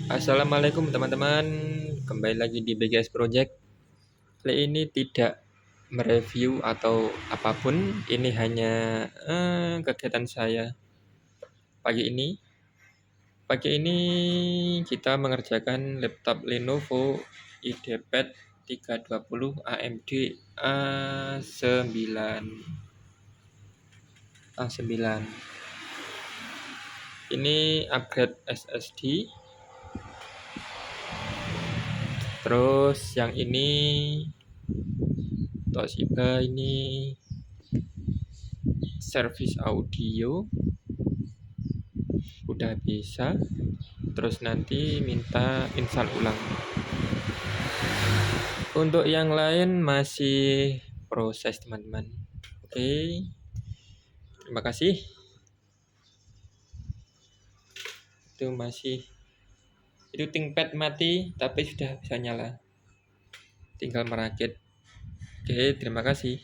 Assalamualaikum teman-teman, kembali lagi di BGS Project. Kali ini tidak mereview atau apapun, ini hanya kegiatan saya pagi ini. Pagi ini kita mengerjakan laptop Lenovo IdeaPad 320 AMD A9. A9. Ini upgrade SSD. Terus yang ini Toshiba ini service audio udah bisa. Terus nanti minta install ulang. Untuk yang lain masih proses teman-teman. Oke, terima kasih. Itu ThinkPad mati tapi sudah bisa nyala. Tinggal merakit. Oke, terima kasih.